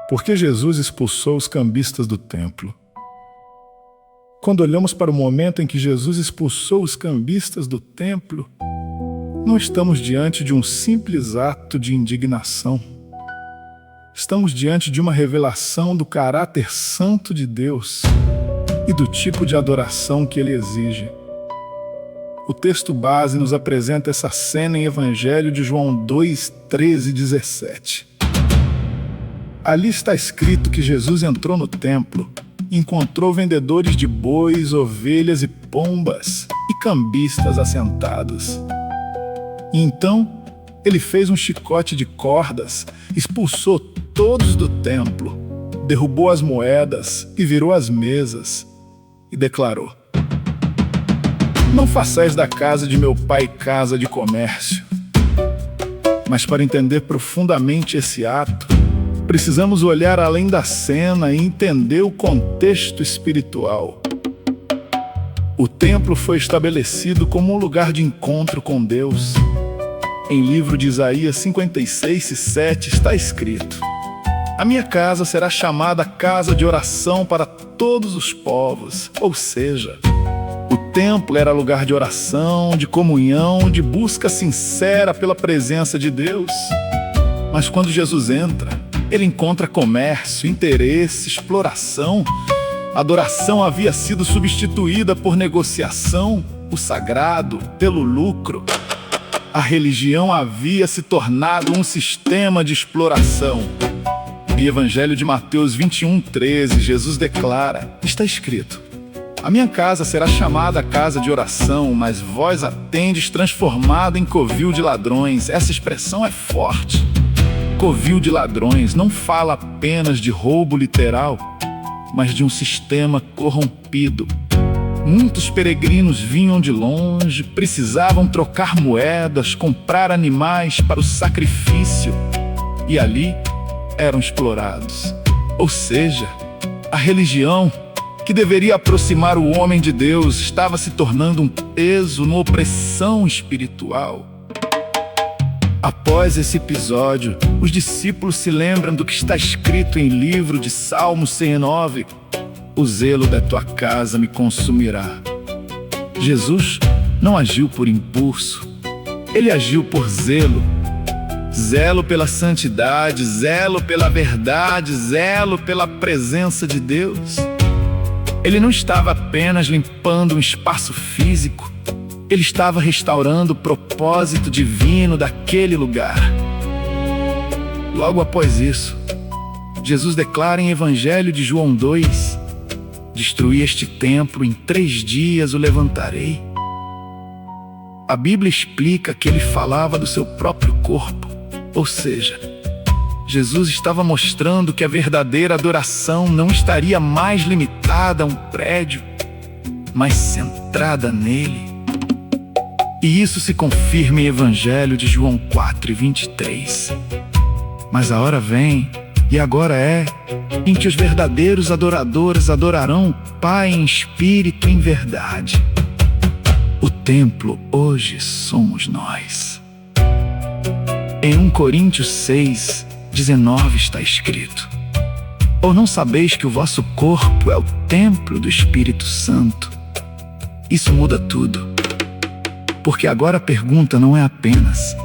Por que Jesus expulsou os cambistas do templo? Quando olhamos para o momento em que Jesus expulsou os cambistas do templo, não estamos diante de um simples ato de indignação. Estamos diante de uma revelação do caráter santo de Deus e do tipo de adoração que Ele exige. O texto base nos apresenta essa cena em Evangelho de João 2, 13 e 17. Ali está escrito que Jesus entrou no templo e encontrou vendedores de bois, ovelhas e pombas e cambistas assentados. E então, ele fez um chicote de cordas, expulsou todos do templo, derrubou as moedas e virou as mesas e declarou: "Não façais da casa de meu pai casa de comércio." Mas para entender profundamente esse ato, precisamos olhar além da cena e entender o contexto espiritual. O templo foi estabelecido como um lugar de encontro com Deus. Em livro de Isaías 56:7 está escrito: "A minha casa será chamada casa de oração para todos os povos." Ou seja, o templo era lugar de oração, de comunhão, de busca sincera pela presença de Deus. Mas quando Jesus entra, ele encontra comércio, interesse, exploração. A adoração havia sido substituída por negociação, o sagrado pelo lucro. A religião havia se tornado um sistema de exploração. Em Evangelho de Mateus 21:13, Jesus declara: está escrito: "A minha casa será chamada casa de oração, mas vós a tendes transformado em covil de ladrões." Essa expressão é forte. Covil de ladrões não fala apenas de roubo literal, mas de um sistema corrompido. Muitos peregrinos vinham de longe, precisavam trocar moedas, comprar animais para o sacrifício, e ali eram explorados. Ou seja, a religião, que deveria aproximar o homem de Deus, estava se tornando um peso, uma opressão espiritual. Após esse episódio, os discípulos se lembram do que está escrito em livro de Salmos 109: "O zelo da tua casa me consumirá." Jesus não agiu por impulso, ele agiu por zelo. Zelo pela santidade, zelo pela verdade, zelo pela presença de Deus. Ele não estava apenas limpando um espaço físico, ele estava restaurando o propósito divino daquele lugar. Logo após isso, Jesus declara em Evangelho de João 2: "Destruí este templo, em 3 dias o levantarei." A Bíblia explica que ele falava do seu próprio corpo, ou seja, Jesus estava mostrando que a verdadeira adoração não estaria mais limitada a um prédio, mas centrada nele. E isso se confirma em Evangelho de João 4:23. "Mas a hora vem, e agora é, em que os verdadeiros adoradores adorarão o Pai em espírito e em verdade." O templo hoje somos nós. Em 1 Coríntios 6:19 está escrito: "Ou não sabeis que o vosso corpo é o templo do Espírito Santo?" Isso muda tudo. Porque agora a pergunta não é apenas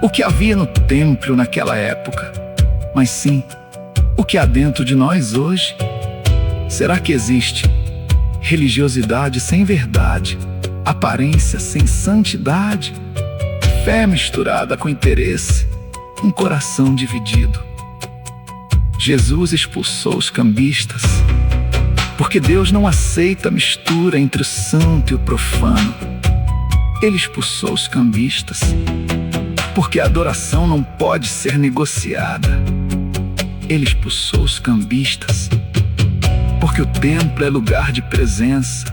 o que havia no templo naquela época, mas sim o que há dentro de nós hoje. Será que existe religiosidade sem verdade, aparência sem santidade, fé misturada com interesse, um coração dividido? Jesus expulsou os cambistas, porque Deus não aceita a mistura entre o santo e o profano. Ele expulsou os cambistas, porque a adoração não pode ser negociada. Ele expulsou os cambistas, porque o templo é lugar de presença,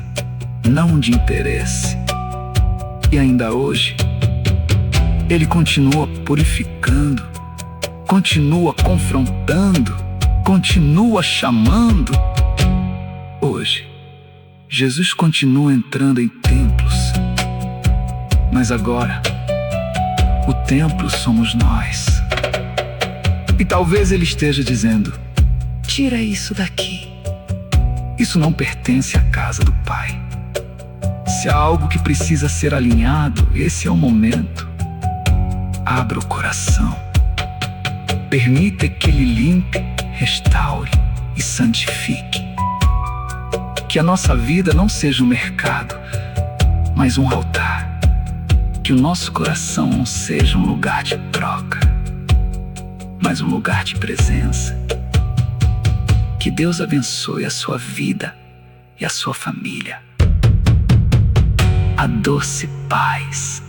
não de interesse. E ainda hoje, ele continua purificando, continua confrontando, continua chamando. Hoje, Jesus continua entrando em templos, mas agora, o templo somos nós. E talvez ele esteja dizendo: Tira isso daqui. Isso não pertence à casa do Pai. Se há algo que precisa ser alinhado, esse é o momento. Abra o coração. Permita que Ele limpe, restaure e santifique. Que a nossa vida não seja um mercado, mas um altar. Que o nosso coração não seja um lugar de troca, mas um lugar de presença. Que Deus abençoe a sua vida e a sua família. A doce paz.